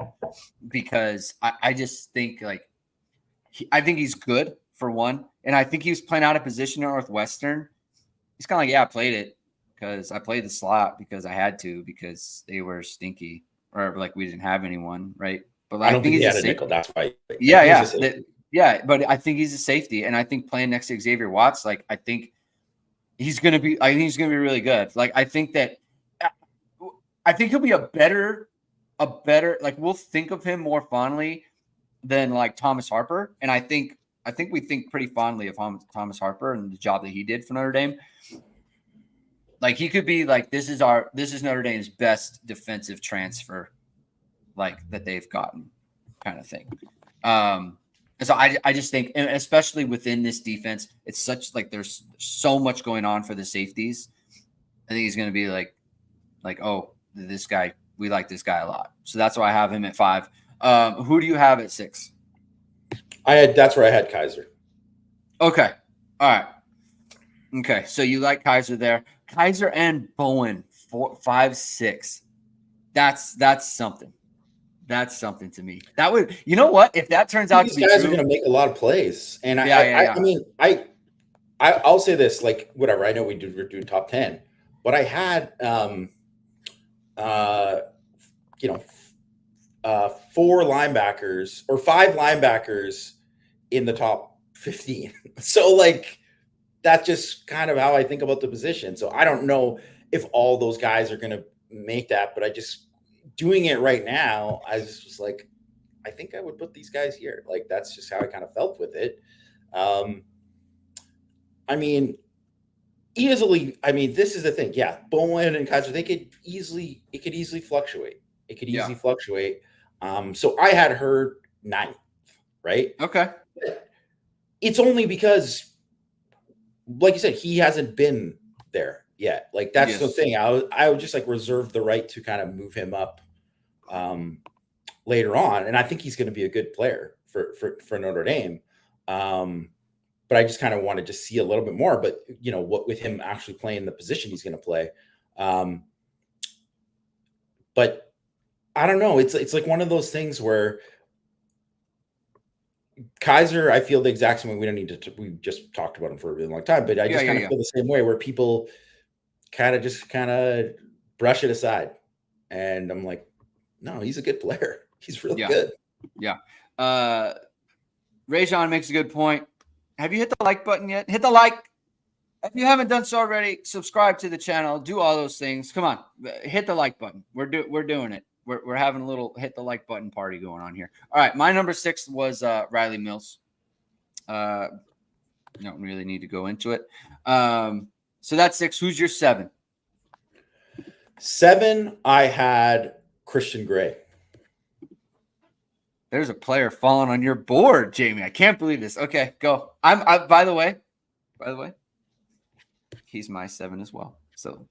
because I just think like I think he's good for one, and I think he was playing out of position at Northwestern. He's kind of like, yeah, I played it because I played the slot because I had to because they were stinky or like we didn't have anyone, right? But I I don't think think he he's a had a safe. nickel. That's why. And Yeah, he is a yeah, safety. yeah. But I think he's a safety, and I think playing next to Xavier Watts, like I think he's gonna be. I think he's gonna be really good. Like I think that. I think he'll be a better. Like we'll think of him more fondly than like Thomas Harper, and I think we think pretty fondly of Thomas Harper and the job that he did for Notre Dame. Like he could be like this is Notre Dame's best defensive transfer, like that they've gotten, kind of thing. And so I just think, and especially within this defense, it's such like there's so much going on for the safeties. I think he's going to be like oh, this guy, we like this guy a lot, so that's why I have him at 5. Who do you have at 6? That's where I had Kaiser. Okay, all right. Okay, so you like Kaiser there. Kaiser and Bowen, 4, 5, 6. That's something. That's something to me. That would, you know what? If that turns out to These be guys are true, going to make a lot of plays, and yeah. I mean, I'll say this, like whatever. I know we're doing top 10, but I had uh, you know, 4 linebackers or 5 linebackers in the top 15. So like that's just kind of how I think about the position. So I don't know if all those guys are going to make that, but I just doing it right now, I was just like, I think I would put these guys here. Like that's just how I kind of felt with it. Um, I mean, easily. I mean, this is the thing. Yeah, Bowen and Kaiser, it could easily fluctuate. It could yeah. easily fluctuate. So I had her 9th, right? Okay. It's only because, like you said, he hasn't been there yet. Like that's the Yes. thing. I would just like reserve the right to kind of move him up later on, and I think he's going to be a good player for Notre Dame. But I just kind of wanted to see a little bit more. But you know what, with him actually playing the position he's going to play, but I don't know. It's like one of those things where Kaiser, I feel the exact same way. We don't need to. We just talked about him for a really long time, but I just kind of feel the same way where people kind of brush it aside, and I'm like, no, he's a good player. He's really good. Yeah. Rajon makes a good point. Have you hit the like button yet? Hit the like. If you haven't done so already, subscribe to the channel. Do all those things. Come on, hit the like button. We're doing it. We're having a little hit the like button party going on here. All right, my number 6 was Riley Mills. Don't really need to go into it. So that's 6. Who's your 7? 7, I had Christian Gray. There's a player falling on your board, Jamie. I can't believe this. Okay, go. By the way, he's my 7 as well. So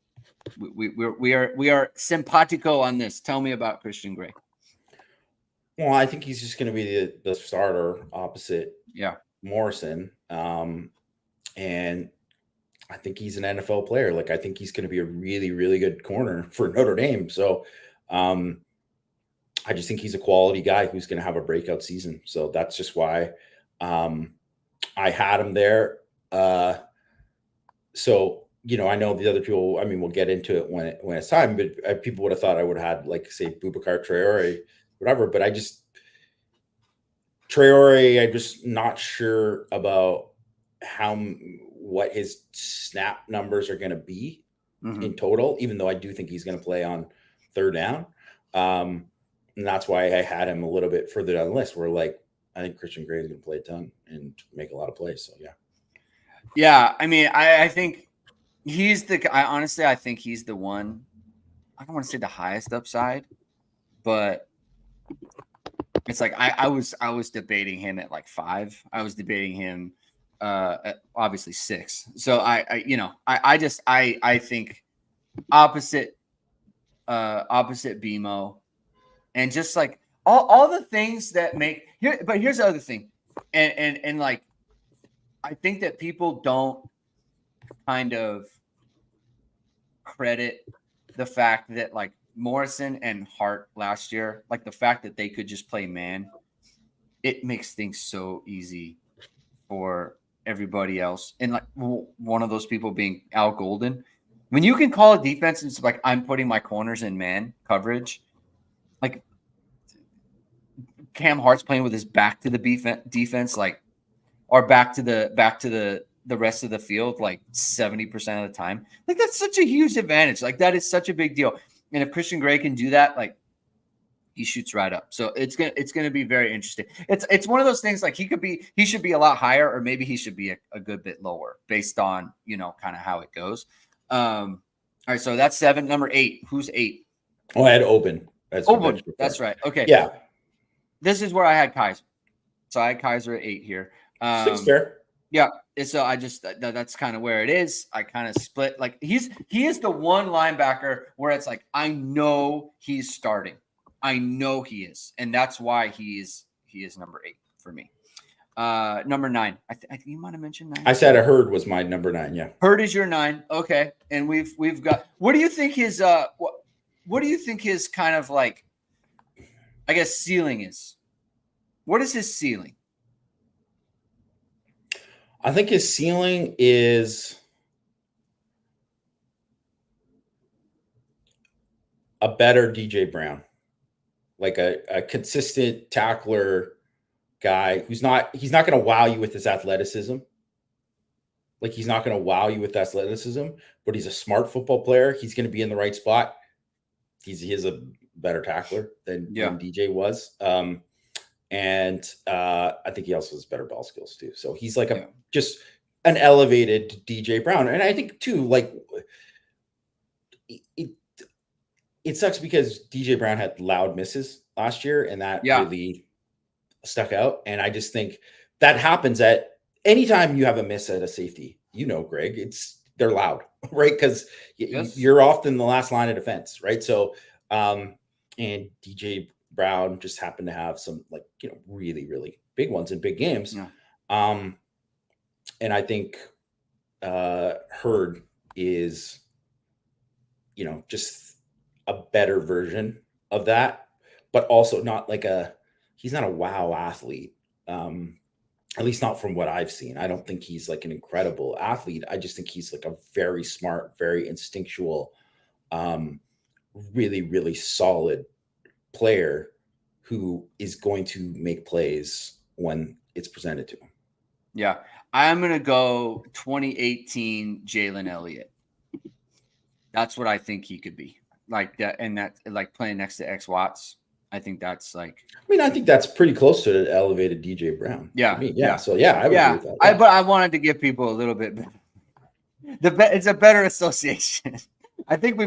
we are simpatico on this. Tell me about Christian Gray. Well, I think he's just going to be the starter opposite Morrison. And I think he's an NFL player. Like I think he's going to be a really, really good corner for Notre Dame. So I just think he's a quality guy who's going to have a breakout season. So that's just why I had him there. So, you know, I know the other people, I mean, we'll get into it when it's time, but people would have thought I would have had like, say, Boubacar Traore, whatever, but Traore, I'm just not sure about what his snap numbers are going to be in total, even though I do think he's going to play on 3rd down. And that's why I had him a little bit further down the list where like, I think Christian Gray is going to play a ton and make a lot of plays. So, yeah. Yeah. I mean, I think I think he's the one. I don't want to say the highest upside, but it's like I was debating him at like 5. I was debating him obviously 6. So I think opposite BMO, and just like all the things that make here. But here's the other thing, and like I think that people don't kind of credit the fact that like Morrison and Hart last year, like the fact that they could just play man, it makes things so easy for everybody else. And like one of those people being Al Golden, when you can call a defense, it's like I'm putting my corners in man coverage. Like Cam Hart's playing with his back to the defense, like, or back to the rest of the field, like 70% of the time. Like that's such a huge advantage. Like that is such a big deal. And if Christian Gray can do that, like he shoots right up. So it's gonna be very interesting. It's one of those things like he should be a lot higher, or maybe he should be a good bit lower based on kind of how it goes. All right, so that's 7. Number 8. Who's 8? Oh, I had Open. That's right. Okay. Yeah. This is where I had Kaiser. So I had Kaiser at 8 here. 6 fair. Yeah. So I just that's kind of where it is. I kind of split. Like he is the one linebacker where it's like I know he's starting. I know he is, and that's why he is number 8 for me. Number 9. I think you might have mentioned 9. I said Hurd was my number 9. Yeah. Hurd is your 9. Okay, and we've got. What do you think his what do you think his kind of like, I guess, ceiling is? What is his ceiling? I think his ceiling is a better DJ Brown, like a consistent tackler guy he's not going to wow you with his athleticism. Like he's not going to wow you with athleticism, but he's a smart football player. He's going to be in the right spot. He is a better tackler than DJ was. And I think he also has better ball skills too. So he's like just an elevated DJ Brown. And I think too, like it sucks because DJ Brown had loud misses last year, and that really stuck out. And I just think that happens at anytime you have a miss at a safety, Greg, they're loud, right? Because you're often the last line of defense, right? So, and DJ Brown just happened to have some really, really big ones in big games. Yeah. And I think Hurd is, just a better version of that, but also not like he's not a wow athlete. At least not from what I've seen. I don't think he's like an incredible athlete. I just think he's like a very smart, very instinctual, really, really solid player who is going to make plays when it's presented to him. Yeah. I'm going to go 2018 Jalen Elliott. That's what I think he could be like that. And that like playing next to X Watts. I think that's like. I think that's pretty close to the elevated DJ Brown. Yeah. Yeah. So I would agree with that. Yeah. But I wanted to give people a little bit. It's a better association. I think we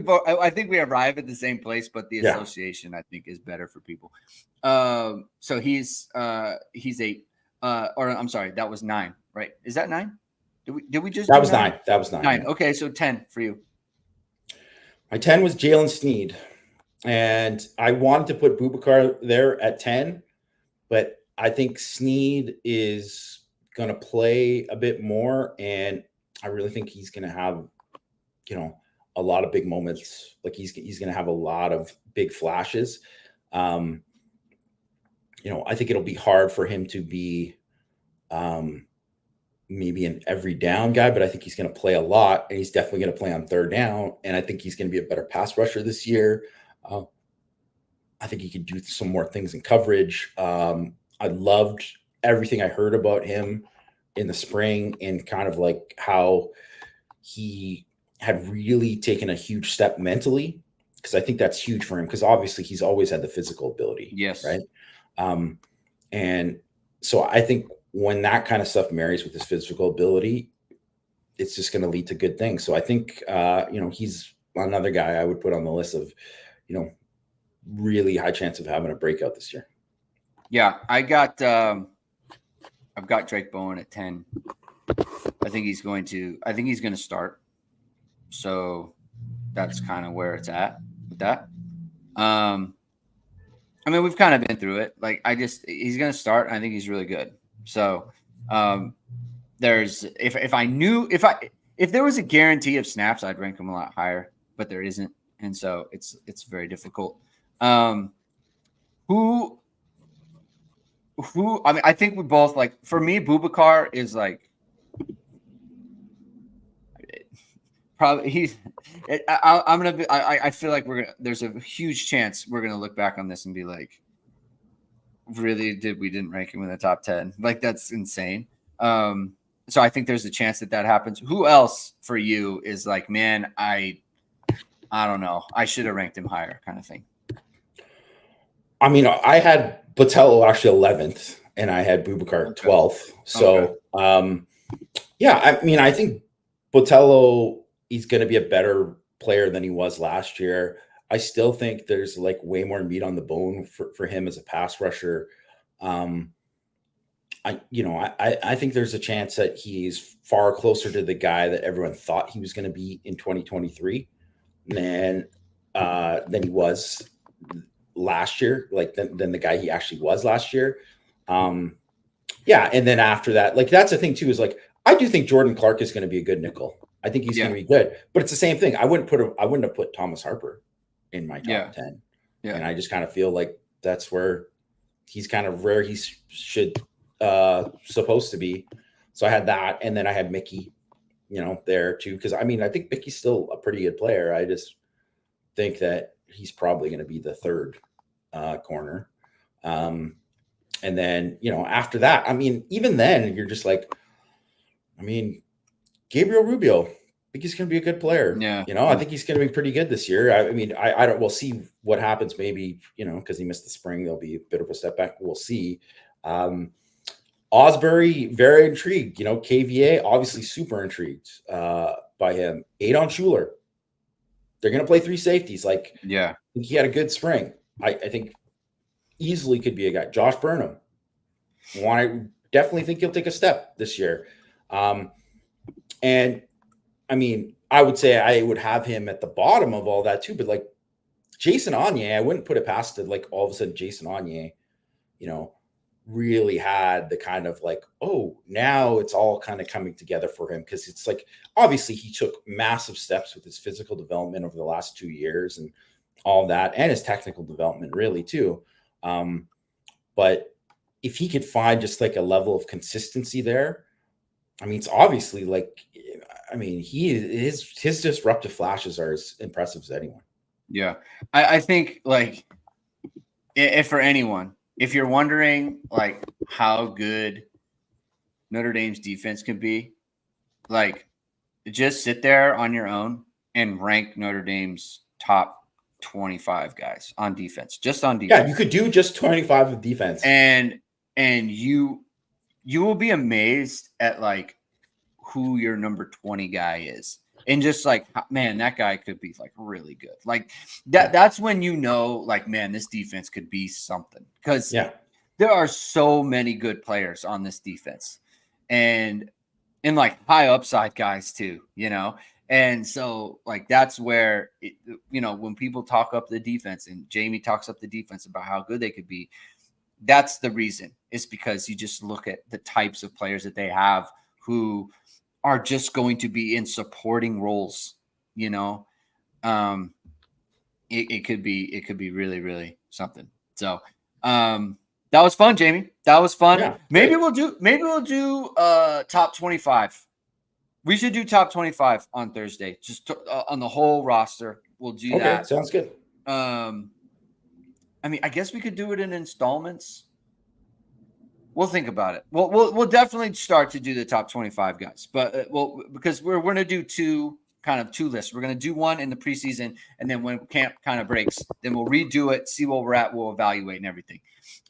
arrive at the same place, but the association I think is better for people. So he's 8. Or I'm sorry, that was 9, right? Is that 9? Did we just? That was 9. That was 9. 9. Yeah. Okay, so 10 for you. My 10 was Jalen Sneed. And I wanted to put Boubacar there at 10, but I think Sneed is going to play a bit more. And I really think he's going to have, a lot of big moments. Like he's going to have a lot of big flashes. I think it'll be hard for him to be maybe an every down guy, but I think he's going to play a lot, and he's definitely going to play on third down. And I think he's going to be a better pass rusher this year. I think he could do some more things in coverage. I loved everything I heard about him in the spring, and kind of like how he had really taken a huge step mentally, because I think that's huge for him, because obviously he's always had the physical ability. Yes. Right. And so I think when that kind of stuff marries with his physical ability, it's just going to lead to good things. So I think, he's another guy I would put on the list of, really high chance of having a breakout this year. Yeah, I've got Drake Bowen at 10. I think he's going to start. So that's kind of where it's at with that. I mean, we've kind of been through it. Like, he's going to start. I think he's really good. So, if there was a guarantee of snaps, I'd rank him a lot higher, but there isn't, and so it's very difficult. Who? I mean, I think we both like. For me, Boubacar is like probably he's. I'm gonna be. I feel like there's a huge chance we're gonna look back on this and be like, really we didn't rank him in the top 10? Like, that's insane. So I think there's a chance that happens. Who else for you is like, man, I don't know, I should have ranked him higher, kind of thing? I mean, I had Botello actually 11th, and I had Boubacar 12th. So, yeah, I mean, I think Botello, he's going to be a better player than he was last year. I still think there's like way more meat on the bone for him as a pass rusher. I think there's a chance that he's far closer to the guy that everyone thought he was going to be in 2023 than he was last year, like than the guy he actually was last year. Yeah, and then after that, like that's the thing too, is like I do think Jordan Clark is going to be a good nickel. I think he's going to be good, but it's the same thing. I wouldn't have put Thomas Harper in my top 10. Yeah. And I just kind of feel like that's where he's kind of where he should supposed to be. So I had that, and then I had Mickey, there too, because I mean I think Mickey's still a pretty good player. I just think that he's probably going to be the third corner. And then after that, I mean, even then you're just like, I mean, Gabriel Rubio, I think he's going to be a good player. Yeah. I think he's going to be pretty good this year. I mean, I don't, we'll see what happens. Maybe, because he missed the spring, there'll be a bit of a step back. We'll see. Osbury, very intrigued. KVA, obviously super intrigued by him. Adon Schuler. They're going to play three safeties. Like, yeah, I think he had a good spring. I think easily could be a guy. Josh Burnham. I definitely think he'll take a step this year. And I mean, I would say I would have him at the bottom of all that too, but like Jason Anye, I wouldn't put it past it. Like all of a sudden Jason Anye, really had the kind of like, oh, now it's all kind of coming together for him. Cause it's like, obviously he took massive steps with his physical development over the last 2 years and all that, and his technical development really too. But if he could find just like a level of consistency there, I mean, it's obviously like, I mean, his disruptive flashes are as impressive as anyone. Yeah. I think like if for anyone, if you're wondering like how good Notre Dame's defense can be, like just sit there on your own and rank Notre Dame's top 25 guys on defense, just on defense. Yeah, you could do just 25 of defense. And you will be amazed at like who your number 20 guy is. And just like, man, that guy could be like really good. Like that's when like, man, this defense could be something. Because there are so many good players on this defense. And like high upside guys too, And so like that's where, when people talk up the defense and Jamie talks up the defense about how good they could be, that's the reason. It's because you just look at the types of players that they have who are just going to be in supporting roles, it could be really, really something. So that was fun, Jamie. That was fun. Yeah, maybe we'll do top 25. We should do top 25 on Thursday, just on the whole roster. We'll do that. Okay, sounds good. I mean, I guess we could do it in installments. We'll think about it. We'll definitely start to do the top 25 guys, but because we're going to do two lists. We're going to do one in the preseason, and then when camp kind of breaks, then we'll redo it, see where we're at, we'll evaluate and everything.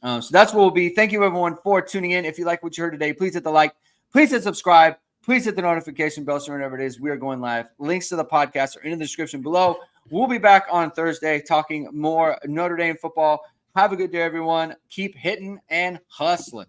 So that's what we'll be. Thank you everyone for tuning in. If you like what you heard today, please hit the like, please hit subscribe, please hit the notification bell so whenever it is we are going live. Links to the podcast are in the description below. We'll be back on Thursday talking more Notre Dame football. Have a good day, everyone. Keep hitting and hustling.